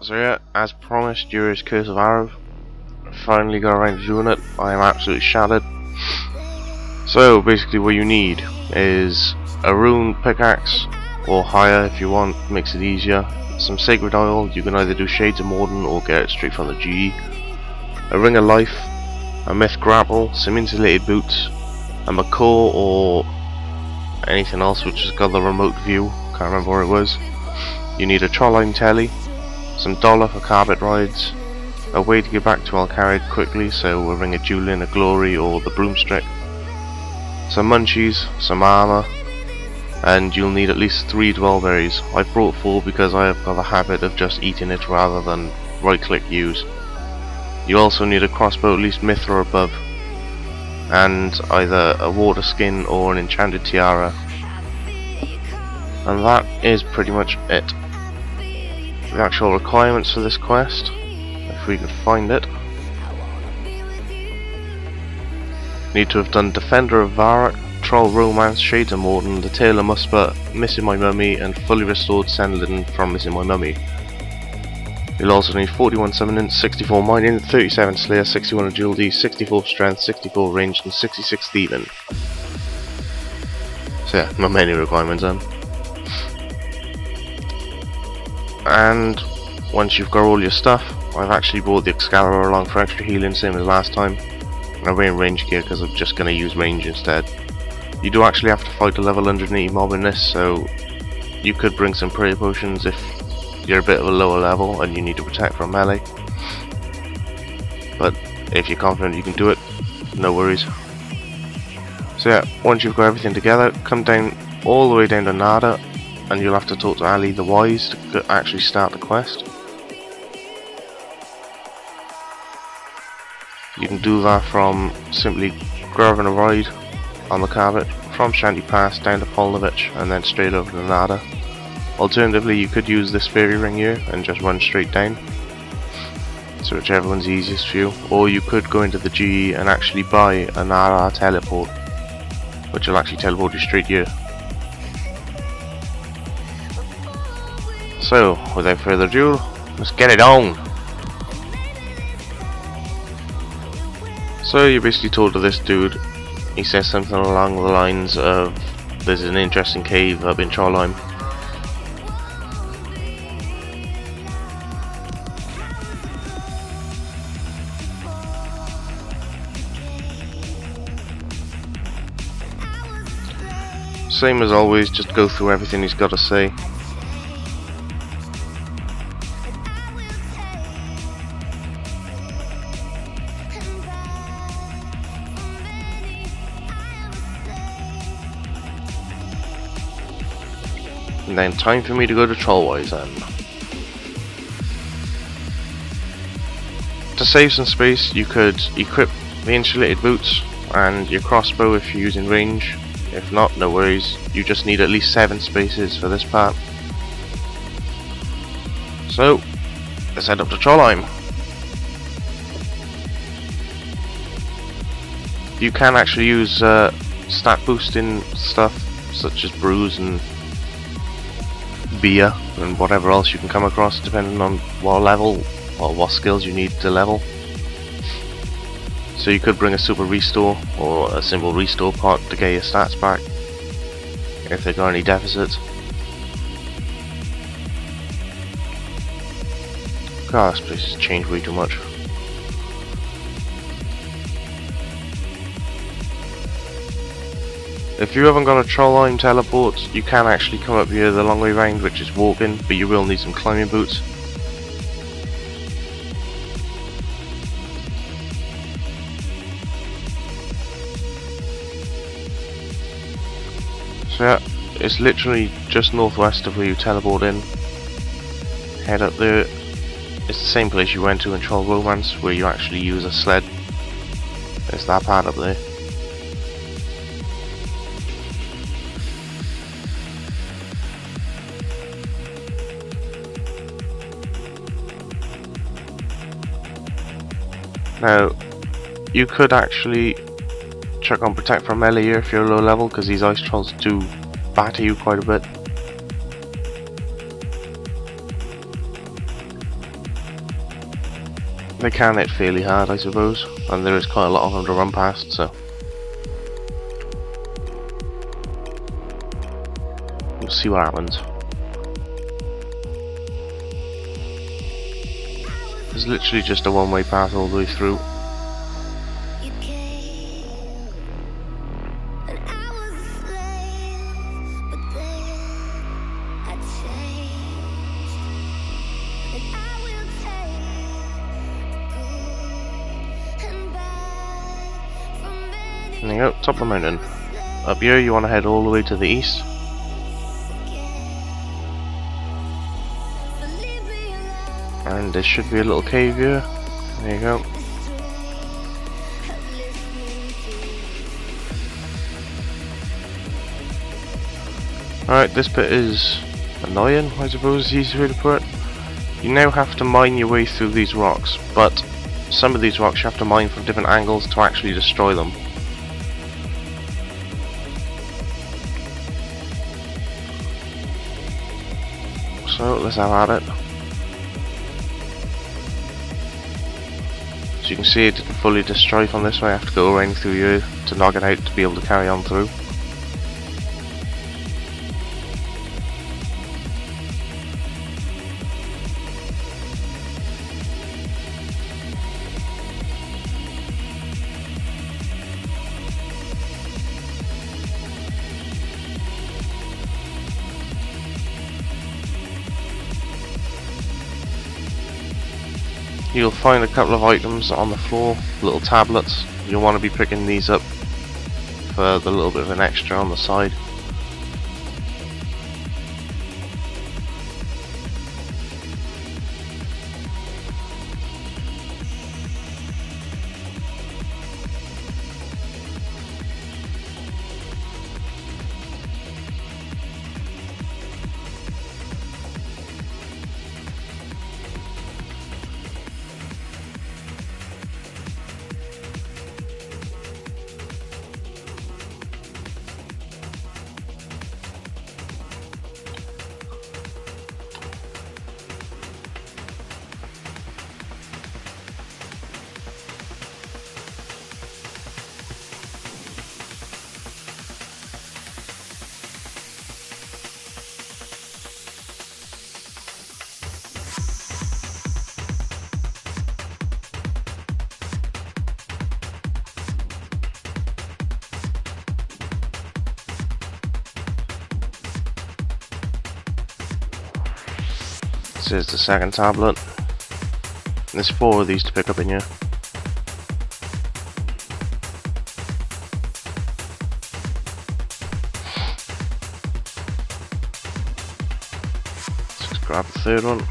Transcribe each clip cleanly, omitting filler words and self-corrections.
So yeah, as promised, here is Curse of Arrav. Finally got around to doing it. I am absolutely shattered. So basically what you need is a rune pickaxe, or higher if you want, makes it easier. Some sacred oil, you can either do Shades of Morden or get it straight from the GE. A ring of life, a myth grapple, some insulated boots, a macaw or anything else which has got the remote view, can't remember where it was. You need a trollline telly, some dollar for carpet rides, a way to get back to Al-Kharid quickly, so a ring of Julian, a glory or the broomstick, some munchies, some armour, and you'll need at least 3 dwellberries. I've brought 4 because I have got a habit of just eating it rather than right click use. You also need a crossbow, at least myth or above, and either a water skin or an enchanted tiara. And that is pretty much it. The actual requirements for this quest, if we could find it. Need to have done Defender of Varrock, Troll Romance, Shades of Morden, The Tale of Muspa, Missing My Mummy, and Fully Restored Sendlin from Missing My Mummy. You'll also need 41 Summoning, 64 Mining, 37 Slayer, 61 Agility, 64 Strength, 64 Range, and 66 Thieving. So yeah, not many requirements then. And once you've got all your stuff, I've actually brought the Excalibur along for extra healing, same as last time. I'm wearing range gear because I'm just going to use range instead. You do actually have to fight a level 180 mob in this, so you could bring some prayer potions if you're a bit of a lower level and you need to protect from melee. But if you're confident you can do it, no worries. So yeah, once you've got everything together, come down all the way down to Nada, and you'll have to talk to Ali the Wise to actually start the quest. You can do that from simply grabbing a ride on the carpet from Shanty Pass down to Polnovich and then straight over to Nada. Alternatively, you could use this fairy ring here and just run straight down, so whichever one's easiest for you. Or you could go into the GE and actually buy a Nara teleport, which will actually teleport you straight here. So, without further ado, let's get it on! So you're basically told to this dude, he says something along the lines of, there's an interesting cave up in Trollheim. Same as always, just go through everything he's got to say. And then time for me to go to Trollwise then. To save some space, you could equip the insulated boots and your crossbow if you're using range. If not, no worries, you just need at least 7 spaces for this part. So, let's head up to Trollheim. You can actually use stat boosting stuff such as brews and beer and whatever else you can come across depending on what level or what skills you need to level. So you could bring a super restore or a simple restore pot to get your stats back if they got any deficits. God, this place has changed way too much. If you haven't got a Trollheim teleport, you can actually come up here the long way round, which is walking, but you will need some climbing boots. So yeah, it's literally just northwest of where you teleport in. Head up there. It's the same place you went to in Troll Romance, where you actually use a sled. It's that part up there. Now, you could actually chuck on Protect from melee here if you're low level, because these ice trolls do batter you quite a bit. They can hit fairly hard, I suppose, and there is quite a lot of them to run past, so we'll see what happens. There's literally just a one-way path all the way through. There you go, top of the mountain. Up here you want to head all the way to the east. And there should be a little cave here. There you go. Alright, this bit is annoying, I suppose is the easiest way to put it. You now have to mine your way through these rocks, but some of these rocks you have to mine from different angles to actually destroy them. So let's have at it. So you can see it didn't fully destroy from this way. I have to go around through here to knock it out to be able to carry on through. You'll find a couple of items on the floor, little tablets. You'll want to be picking these up for the little bit of an extra on the side. This is the second tablet. There's 4 of these to pick up in here. Let's just grab the third one.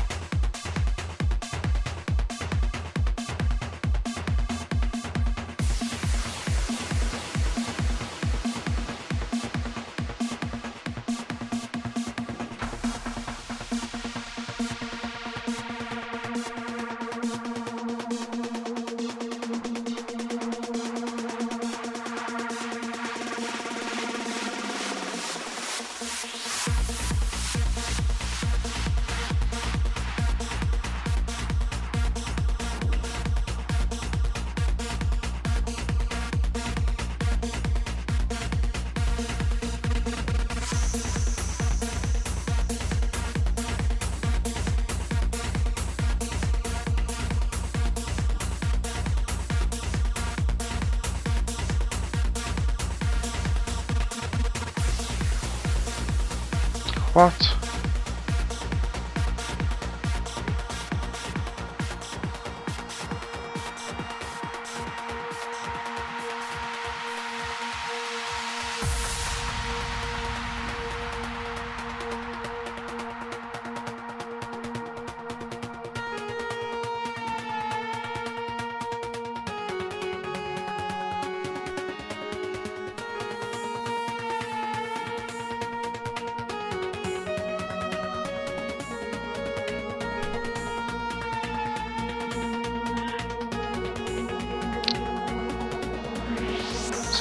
What?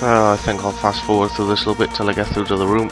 So I think I'll fast forward through this a little bit till I get through to the room.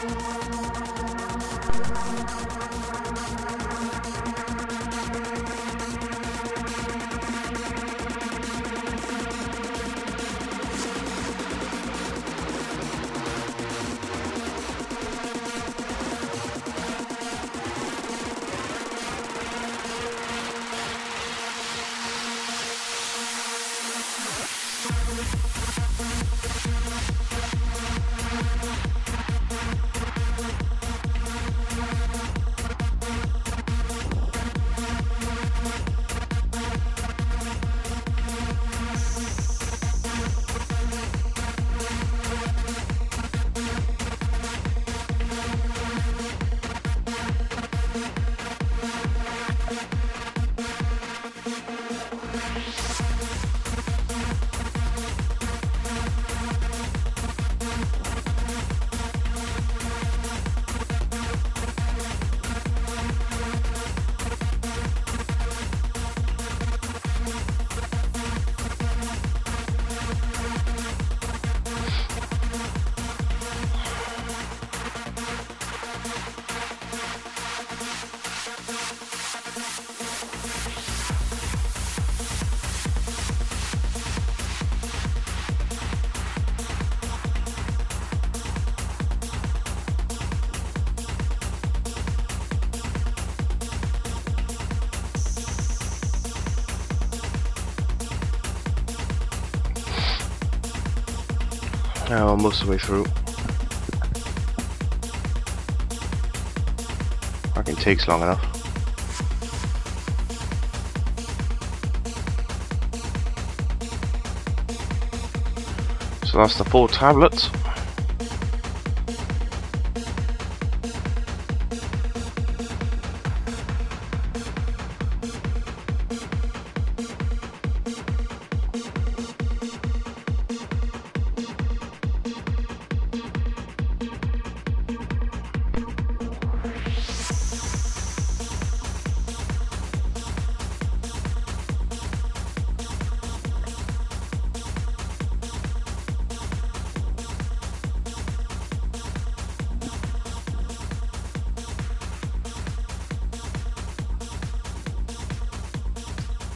Oh, most of the way through. Fucking takes long enough. So that's the 4 tablets.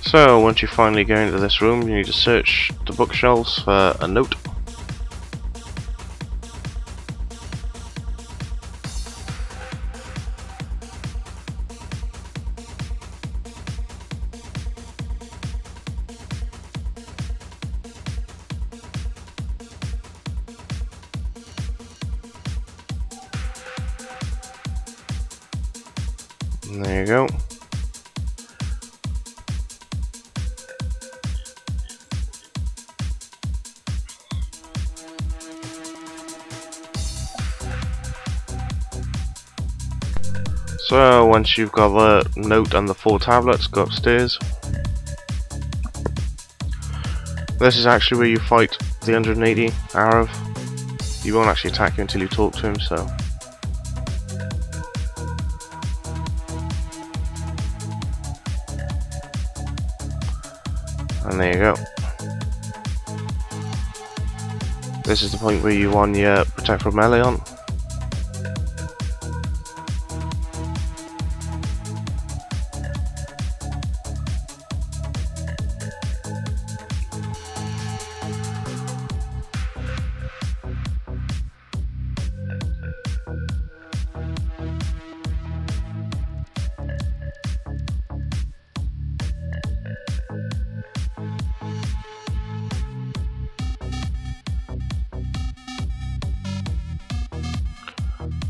So once you finally go into this room, you need to search the bookshelves for a note. And there you go. So once you've got the note and the 4 tablets, go upstairs. This is actually where you fight the 180 Arrav. He won't actually attack you until you talk to him, so. And there you go. This is the point where you want your Protect from Melee on.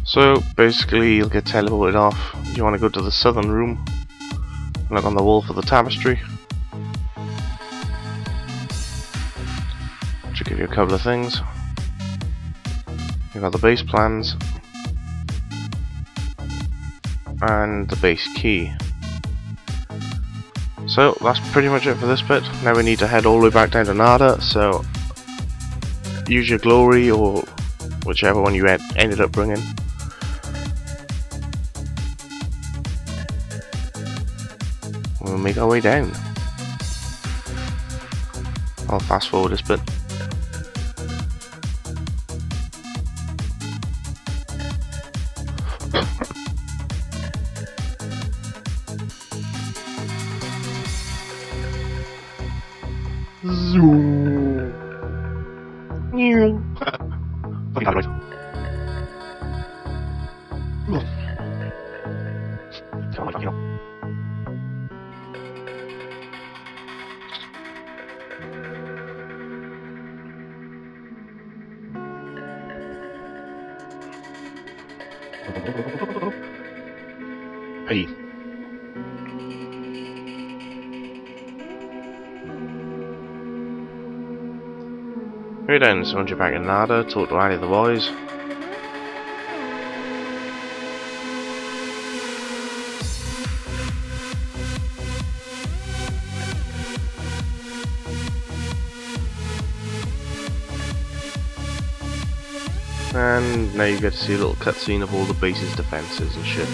So basically you'll get teleported off. You want to go to the southern room, look on the wall for the tapestry, which will give you a couple of things. You've got the base plans and the base key. So that's pretty much it for this bit. Now we need to head all the way back down to Nada, so use your glory or whichever one you ended up bringing. We'll make our way down. I'll fast forward this bit. Zoom. Fucking right. Hey. Right then, so once you're back in Nada, talk to any of the boys. And now you get to see a little cutscene of all the base's defences and shit.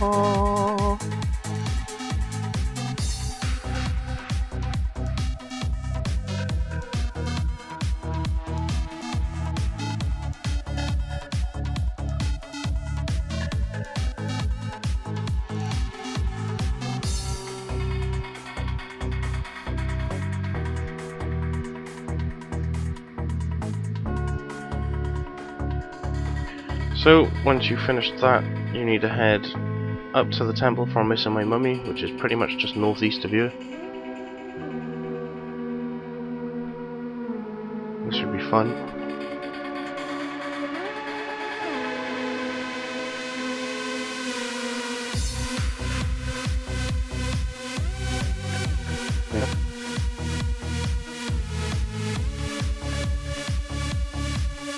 Oh. So, once you've finished that, you need to head up to the temple for Missing My Mummy, which is pretty much just northeast of you. This should be fun.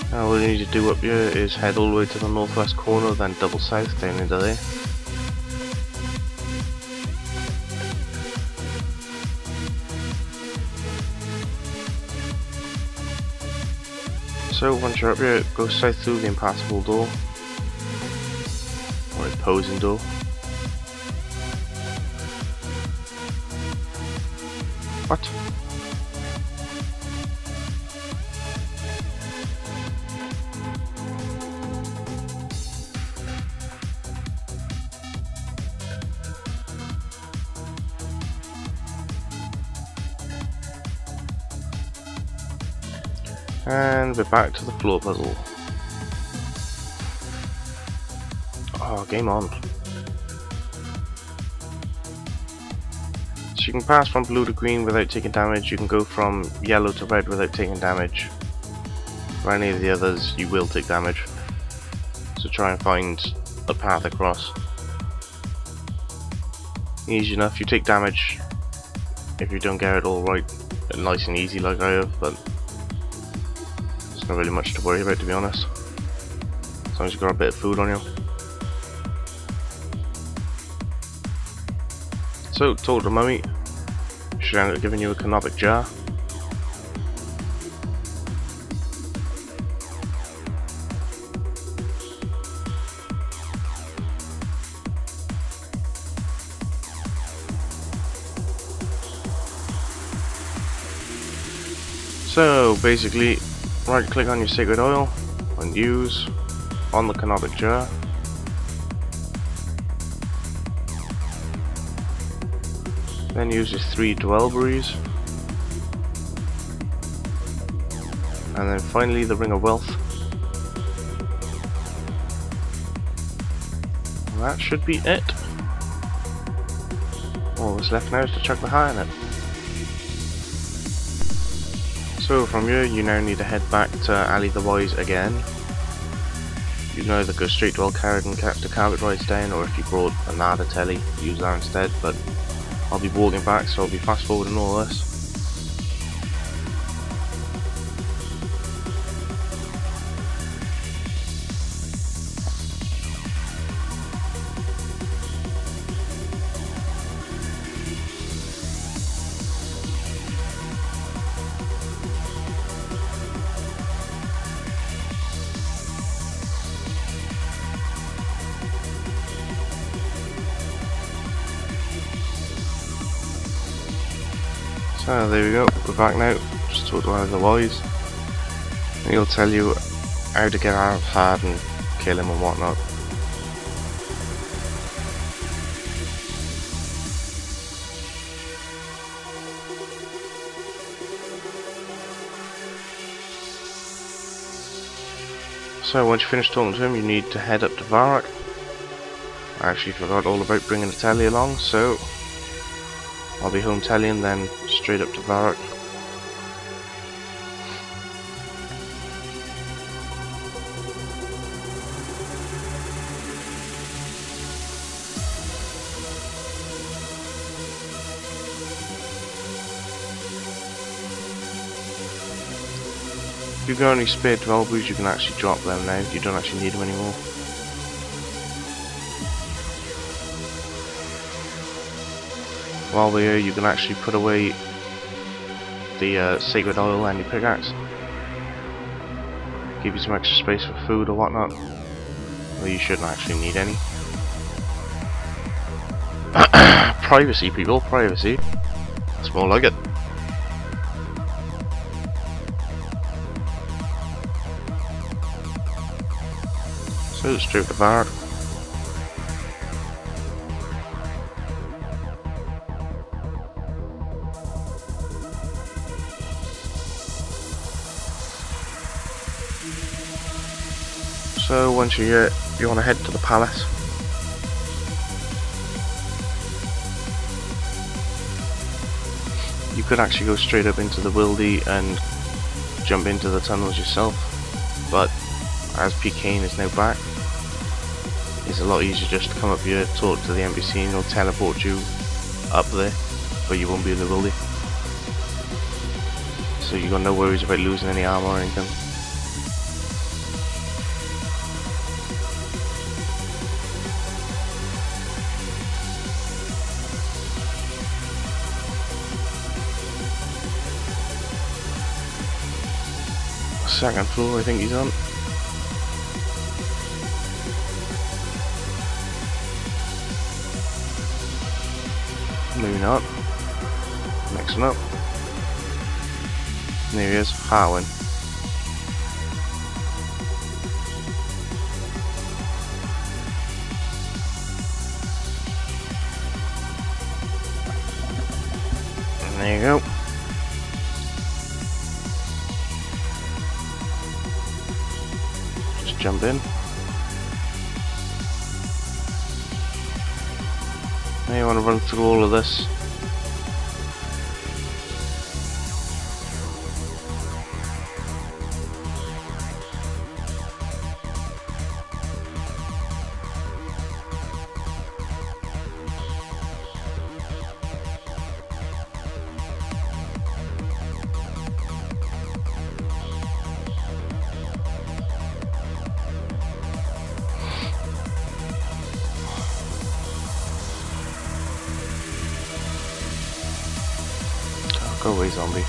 Now what you need to do up here is head all the way to the northwest corner, then double south down into there. So once you're up here, go south through the impassable door, or imposing door. What? And we're back to the floor puzzle. Oh, game on. So you can pass from blue to green without taking damage. You can go from yellow to red without taking damage. For any of the others, you will take damage. So try and find a path across. Easy enough. You take damage if you don't get it all right. Nice and easy like I have, but not really much to worry about, to be honest, as long as you've got a bit of food on you. So, total mummy should end up giving you a canopic jar. So, basically, right click on your sacred oil and use on the canopic jar. Then use your 3 dwellberries. And then finally the ring of wealth. And that should be it. All that's left now is to chuck the heart in it. So from here you now need to head back to Ali the Wise again. You can either go straight to El Carrot and catch the carpet rides down, or if you brought a Nada telly, use that instead, but I'll be walking back, so I'll be fast forwarding all this. So there we go, we're back now. Just talk to one of the Wise, and he'll tell you how to get out of hard and kill him and whatnot. So once you finish talking to him, you need to head up to Varrock. I actually forgot all about bringing the telly along, so I'll be home tellying, then straight up to Varrock. If you've got any spare dwellberries, you can actually drop them now. You don't actually need them anymore. While we're here, you can actually put away the sacred oil and your pickaxe. Give you some extra space for food or whatnot. Well, you shouldn't actually need any. Privacy, people, privacy. That's more like it. So straight to bar. So once you're here, you want to head to the palace. You could actually go straight up into the wildy and jump into the tunnels yourself, but as Pecan is now back, it's a lot easier just to come up here, talk to the NPC, and he'll teleport you up there, but you won't be in the wildy. So you got no worries about losing any armor or anything. Second floor, I think he's on. Maybe not. Next one up. There he is, Harwin. And there you go. Just jump in. Now you want to run through all of this. Go away, zombie.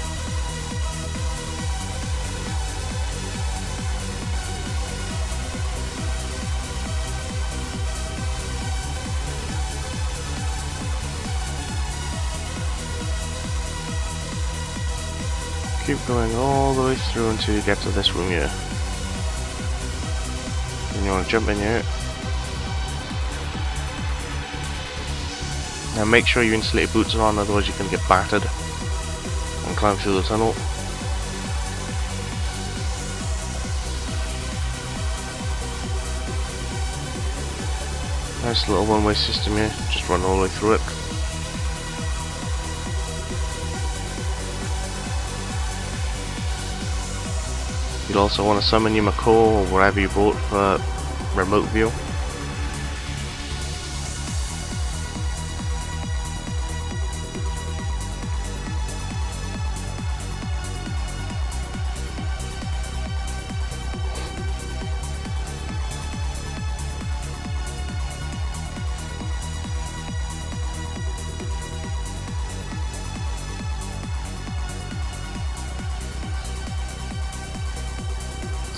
Keep going all the way through until you get to this room here. Then you want to jump in here. Now make sure your insulated boots are on, otherwise you can get battered. And climb through the tunnel. Nice little one-way system here, just run all the way through it. You'll also want to summon your macaw or whatever you brought for remote view.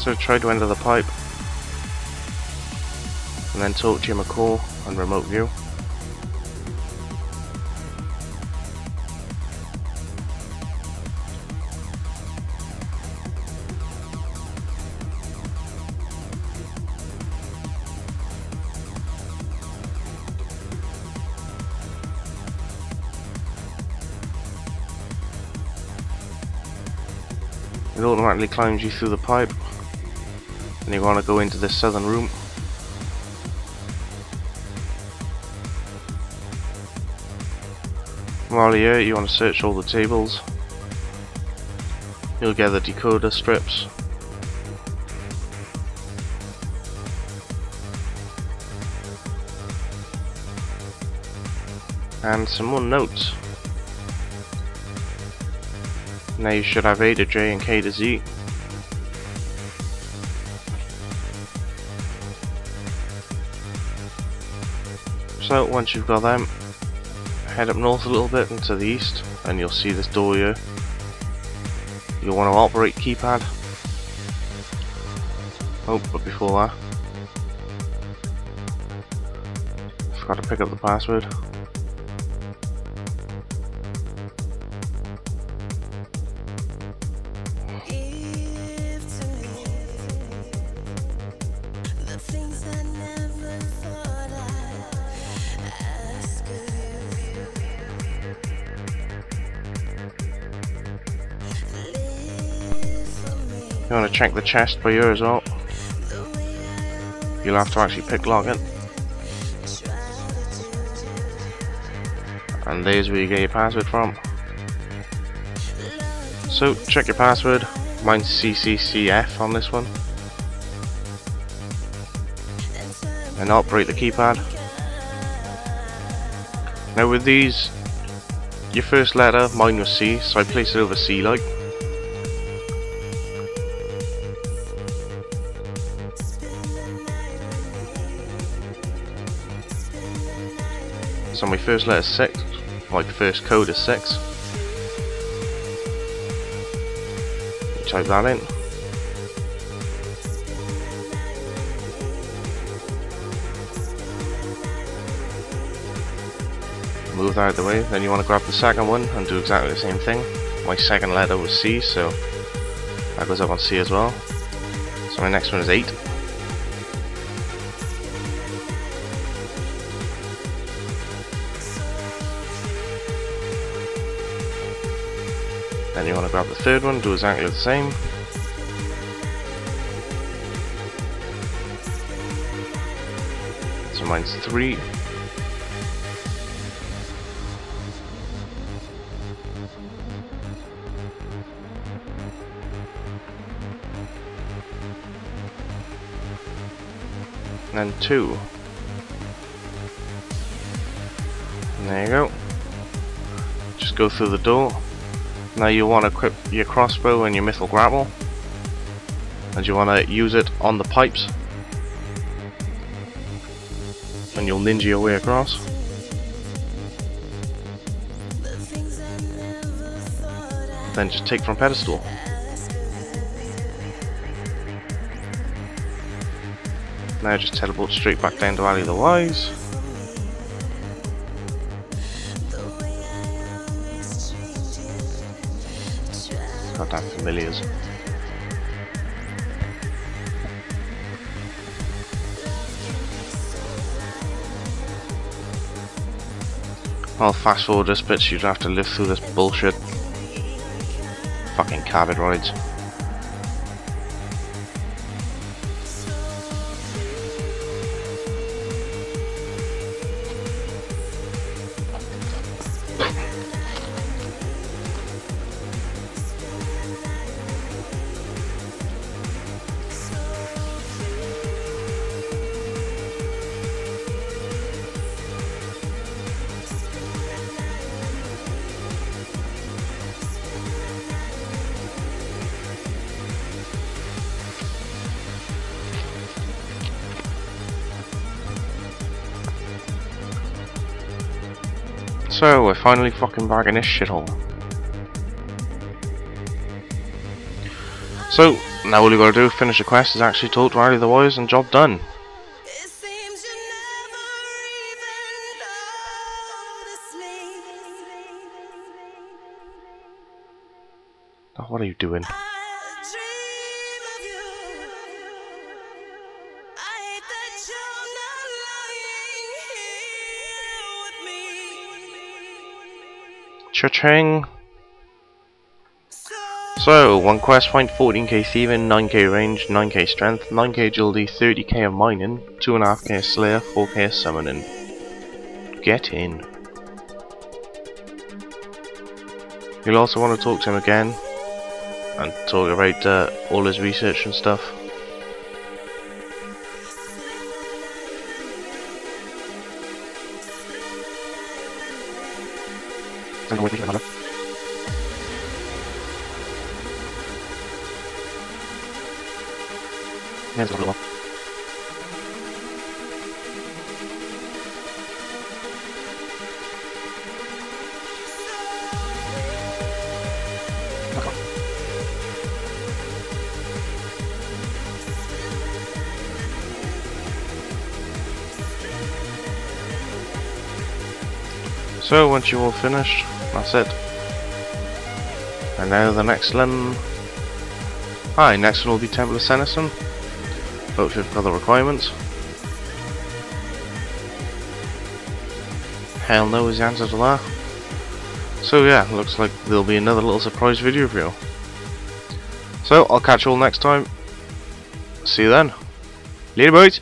So try to enter the pipe and then talk to your macaw on remote view. It automatically climbs you through the pipe. And you want to go into this southern room. While you're here, you want to search all the tables. You'll get the decoder strips. And some more notes. Now you should have A to J and K to Z. So once you've got them, head up north a little bit and to the east, and you'll see this door here. You'll want to operate keypad. Oh, but before that, I forgot to pick up the password. You want to check the chest by here as well. You'll have to actually pick lock it. And there's where you get your password from. So check your password. Mine's CCCF on this one. And operate the keypad. Now with these, your first letter, mine was C, so I place it over C like. So my first letter is 6, my first code is 6. Type that in. Move that out of the way, then you want to grab the second one and do exactly the same thing. My second letter was C, so that goes up on C as well. So my next one is 8. Then you want to grab the third one, do exactly the same. So mine's 3. And then 2. And there you go. Just go through the door. Now you want to equip your crossbow and your mithril grapple, and you want to use it on the pipes, and you'll ninja your way across. Then just take from pedestal. Now just teleport straight back down to Valley of the Wise. Goddamn familiars. I'll fast forward this bit so you don't have to live through this bullshit. Fucking carbid rides. So, we're finally fucking back in this shithole. So, now all you gotta do, finish the quest, is actually talk to Valley of the Wise and job done. Oh, what are you doing? Cha-ching! So, 1 quest point, 14k thieving, 9k range, 9k strength, 9k agility, 30k of mining, 2.5k of slayer, 4k of summoning. Get in. You'll also want to talk to him again and talk about all his research and stuff. So once you're all finished, that's it. And now the next one. Next one will be Temple of Sentisten. Hopefully with other requirements. Hell no is the answer to that. So yeah, looks like there'll be another little surprise video for you. So I'll catch you all next time. See you then. Later, boys.